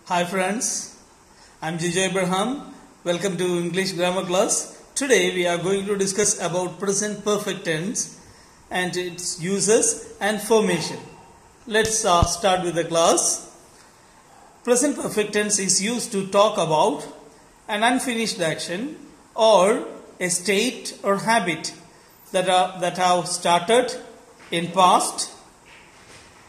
Hi friends, I'm Jijo Abraham. Welcome to English grammar class. Today we are going to discuss about present perfect tense and its uses and formation. Let's start with the class. Present perfect tense is used to talk about an unfinished action or a state or habit that have started in past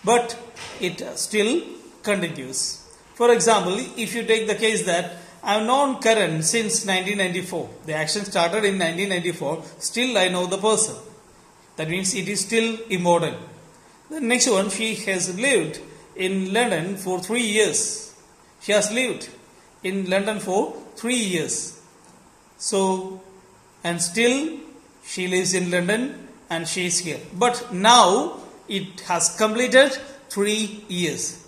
but it still continues. For example, if you take the case that I have known Karan since 1994, the action started in 1994, still I know the person. That means it is still important. The next one, she has lived in London for 3 years. She has lived in London for 3 years. So, and still she lives in London and she is here. But now it has completed 3 years.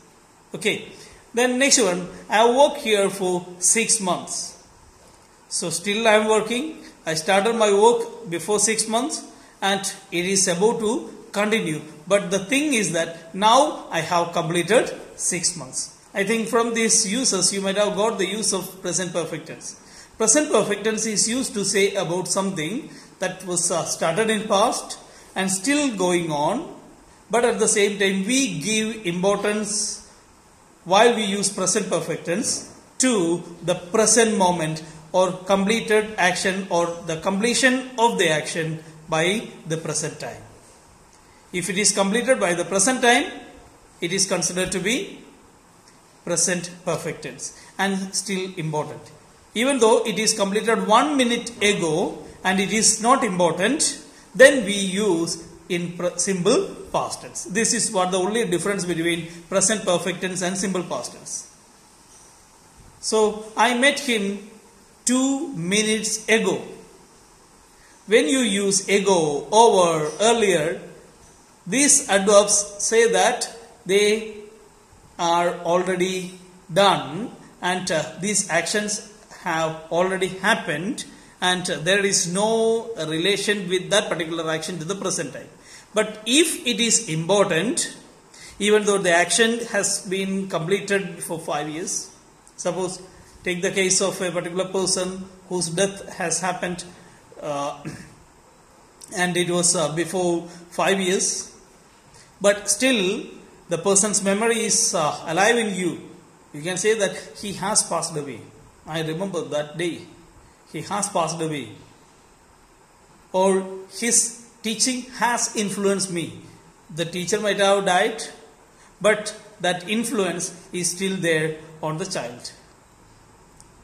Okay. Then next one, I have worked here for 6 months. So still I am working. I started my work before 6 months and it is about to continue. But the thing is that now I have completed 6 months. I think from these uses you might have got the use of present perfect tense. Present perfect tense is used to say about something that was started in past and still going on. But at the same time we give importance while we use present perfect tense to the present moment or completed action or the completion of the action by the present time. If it is completed by the present time, it is considered to be present perfect tense and still important. Even though it is completed 1 minute ago and it is not important, then we use in simple past tense. This is what the only difference between present perfect tense and simple past tense. So, I met him 2 minutes ago. When you use ago, over, earlier, these adverbs say that they are already done and these actions have already happened and there is no relation with that particular action to the present time. But if it is important, even though the action has been completed for 5 years, suppose take the case of a particular person whose death has happened and it was before 5 years, but still the person's memory is alive in you. You can say that he has passed away. I remember that day. He has passed away. Or his teaching has influenced me. The teacher might have died, but that influence is still there on the child.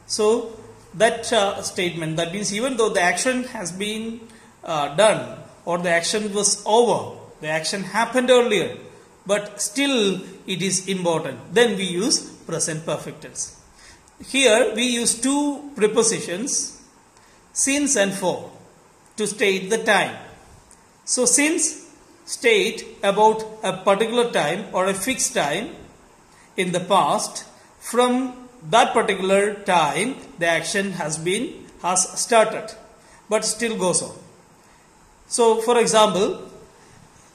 So, that statement, that means even though the action has been done or the action was over, the action happened earlier, but still it is important, then we use present perfect tense. Here we use two prepositions, since and for, to state the time. So, since state about a particular time or a fixed time in the past, from that particular time the action has started but still goes on. So, for example,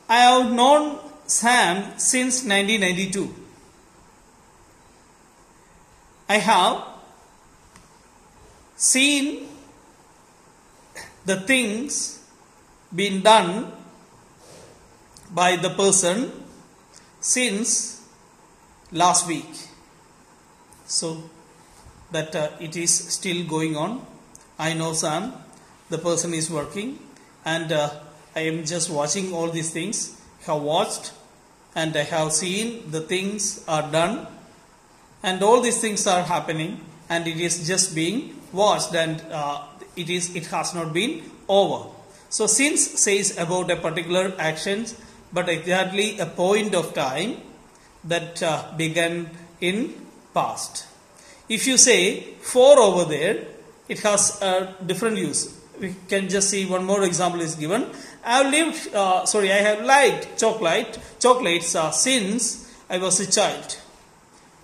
I have known Sam since 1992. I have seen the things been done by the person since last week. So that it is still going on. I know Sam, the person is working and I am just watching all these things. I have watched and I have seen the things are done and all these things are happening and it is just being watched and it has not been over. So, since says about a particular action, but exactly a point of time that began in past. If you say for over there, it has a different use. We can just see one more example is given. I have liked chocolates since I was a child.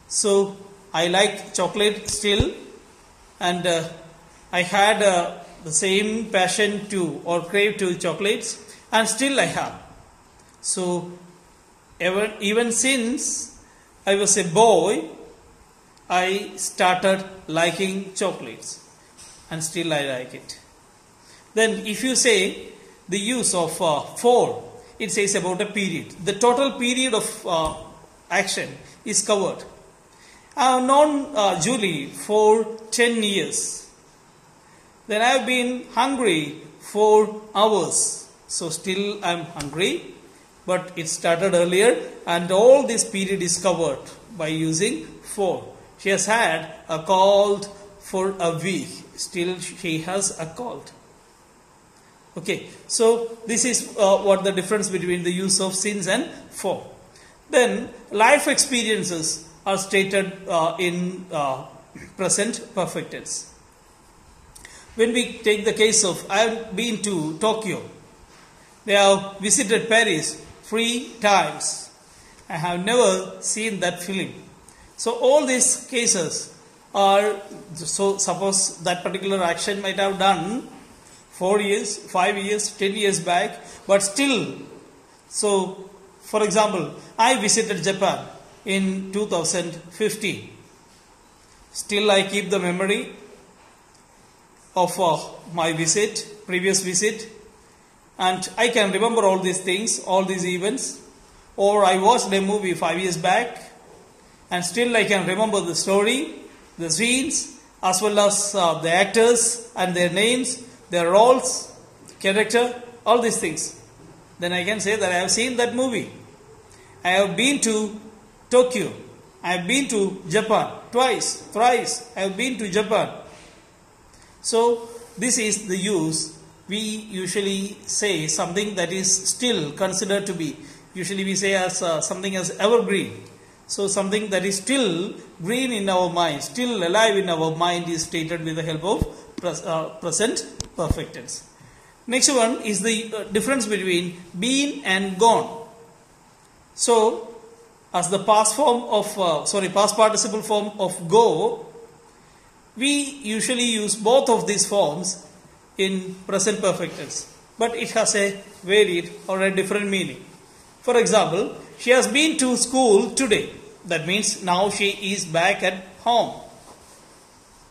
So, I like chocolate still and I had the same passion to or crave to chocolates and still I have. So even since I was a boy, I started liking chocolates, and still I like it. Then if you say the use of for, it says about a period. The total period of action is covered. I have known Julie for 10 years. Then I have been hungry for hours. So still I am hungry, but it started earlier, and all this period is covered by using for. She has had a cold for a week. Still she has a cold. Okay, so this is what the difference between the use of since and for. Then life experiences are stated in present perfect tense. When we take the case of I have been to Tokyo, they have visited Paris 3 times. I have never seen that film. So all these cases are, so suppose that particular action might have done 4 years, 5 years, 10 years back, but still, so for example, I visited Japan in 2015. Still I keep the memory of my visit, previous visit, and I can remember all these things, all these events. Or I watched a movie 5 years back, and still I can remember the story, the scenes, as well as the actors and their names, their roles, character, all these things. Then I can say that I have seen that movie. I have been to Tokyo. I have been to Japan twice, thrice. I have been to Japan. So this is the use. We usually say something that is still considered to be. Usually we say as something as evergreen. So something that is still green in our mind, still alive in our mind, is stated with the help of present perfect tense. Next one is the difference between been and gone. So as the past form of past participle form of go, we usually use both of these forms in present perfect tense, but it has a varied or a different meaning. For example, she has been to school today. That means now she is back at home.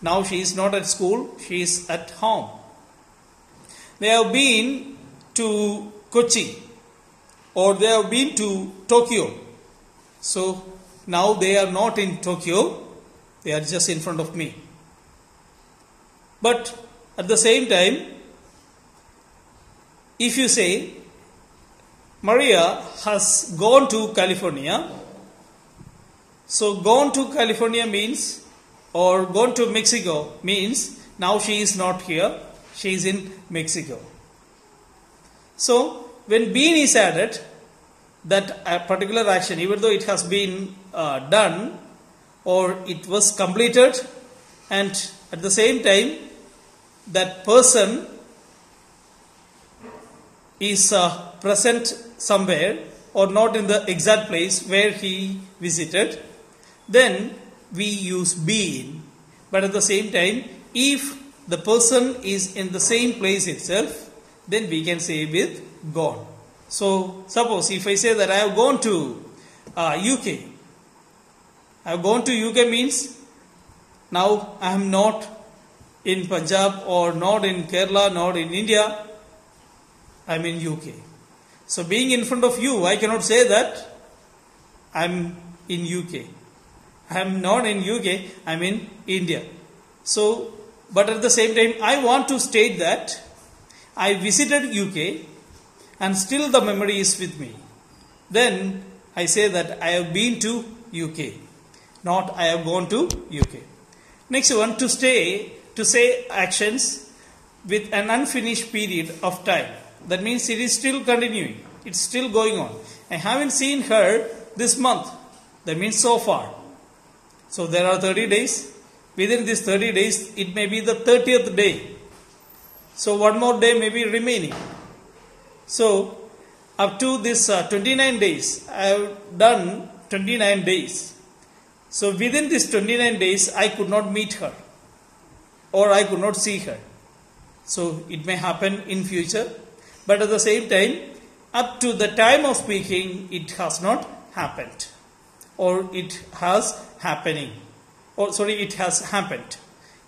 Now she is not at school, she is at home. They have been to Kochi, or they have been to Tokyo. So now they are not in Tokyo, they are just in front of me. But at the same time, if you say Maria has gone to California, so gone to California means, or gone to Mexico means, now she is not here, she is in Mexico. So when been is added, that a particular action, even though it has been done or it was completed, and at the same time that person is present somewhere or not in the exact place where he visited, then we use been. But at the same time, if the person is in the same place itself, then we can say with gone. So suppose if I say that I have gone to UK, I have gone to UK means now I am not in Punjab or not in Kerala, not in India, I am in UK. So being in front of you, I cannot say that I am in UK. I am not in UK, I am in India. So, but at the same time, I want to state that I visited UK and still the memory is with me. Then I say that I have been to UK, not I have gone to UK. Next one, to say actions with an unfinished period of time. That means it is still continuing. It's still going on. I haven't seen her this month. That means so far. So there are 30 days. Within these 30 days, it may be the 30th day. So one more day may be remaining. So up to this 29 days, I have done 29 days. So within these 29 days, I could not meet her or I could not see her. So it may happen in future. But at the same time, up to the time of speaking, it has not happened. Or it has happening. or sorry, it has happened.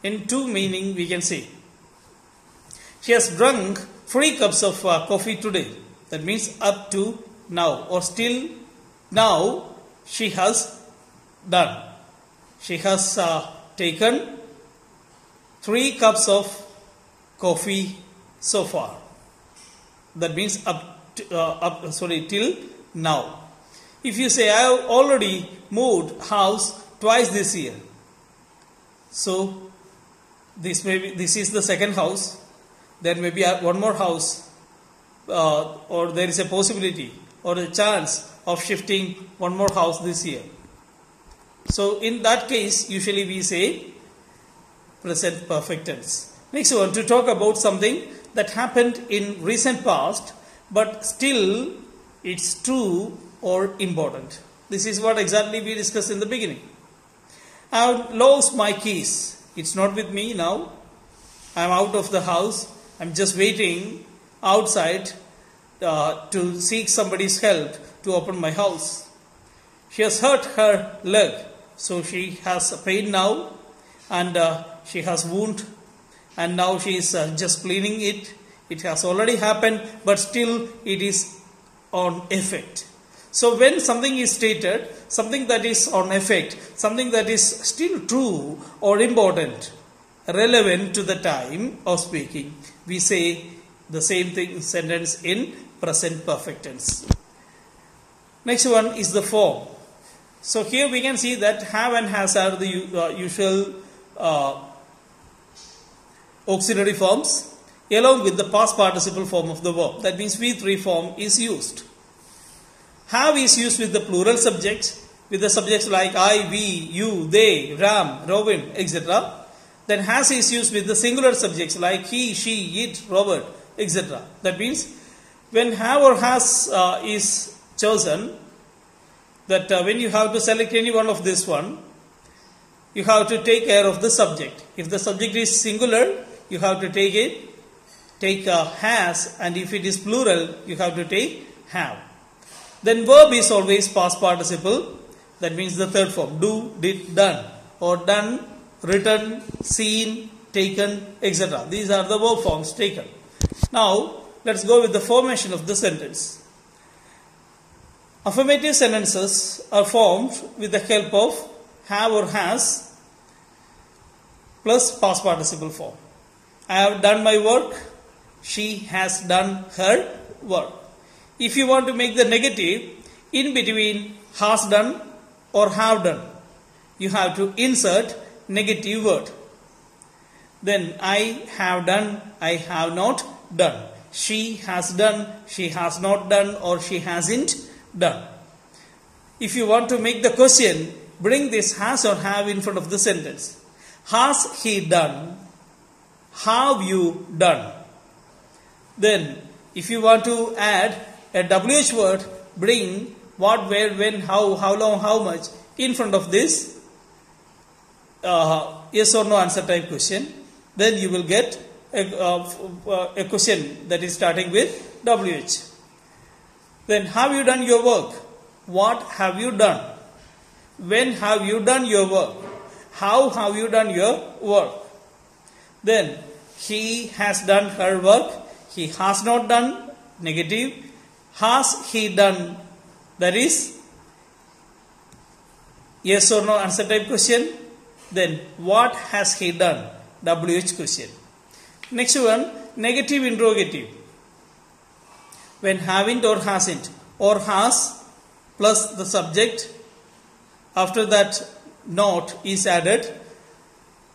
In two meaning we can say. She has drunk 3 cups of coffee today. That means up to now, or still now she has done. She has taken 3 cups of coffee so far. That means till now. If you say, I have already moved house twice this year. So this is the second house. There may be one more house, or there is a possibility or a chance of shifting one more house this year. So in that case, usually we say present perfect tense. Next one, to talk about something that happened in recent past, but still it's true or important. This is what exactly we discussed in the beginning. I have lost my keys. It's not with me now. I am out of the house. I'm just waiting outside to seek somebody's help to open my house. She has hurt her leg, so she has pain now, and she has wound, and now she is just cleaning it. It has already happened, but still it is on effect. So when something is stated, something that is on effect, something that is still true or important, relevant to the time of speaking, we say the same sentence in present perfect tense. Next one is the form. So here we can see that have and has are the usual auxiliary forms along with the past participle form of the verb. That means V3 form is used. Have is used with the plural subjects, with the subjects like I, we, you, they, Ram, Robin, etc. Then has is used with the singular subjects like he, she, it, Robert, etc. That means when have or has is chosen, that when you have to select any one of this one, you have to take care of the subject. If the subject is singular, you have to take has, and if it is plural, you have to take have. Then verb is always past participle. That means the third form, do, did, done, or done, written, seen, taken, etc. These are the verb forms taken. Now, let's go with the formation of the sentence. Affirmative sentences are formed with the help of have or has plus past participle form. I have done my work. She has done her work. If you want to make the negative in between has done or have done, you have to insert negative word. Then I have done, I have not done. She has done, she has not done, or she hasn't done. If you want to make the question, bring this has or have in front of the sentence. Has he done? Have you done? Then if you want to add a WH word, bring what, where, when, how long, how much in front of this yes or no answer type question. Then you will get a question that is starting with WH. Then have you done your work? What have you done? When have you done your work? How have you done your work? Then he has done her work. He has not done, negative. Has he done, that is yes or no answer type question. Then what has he done, WH question. Next one, negative interrogative. When haven't or hasn't, or has plus the subject, after that not is added,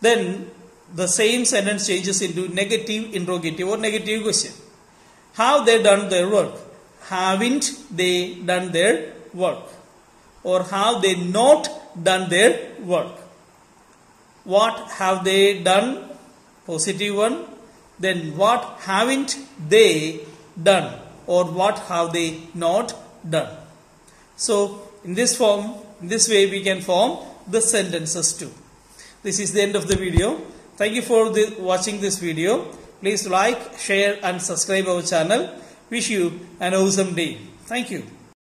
then the same sentence changes into negative interrogative or negative question. Have they done their work? Haven't they done their work? Or have they not done their work? What have they done? Positive one. Then what haven't they done? Or what have they not done? So in this form, in this way we can form the sentences too. This is the end of the video. Thank you for watching this video. Please like, share and subscribe our channel. Wish you an awesome day. Thank you.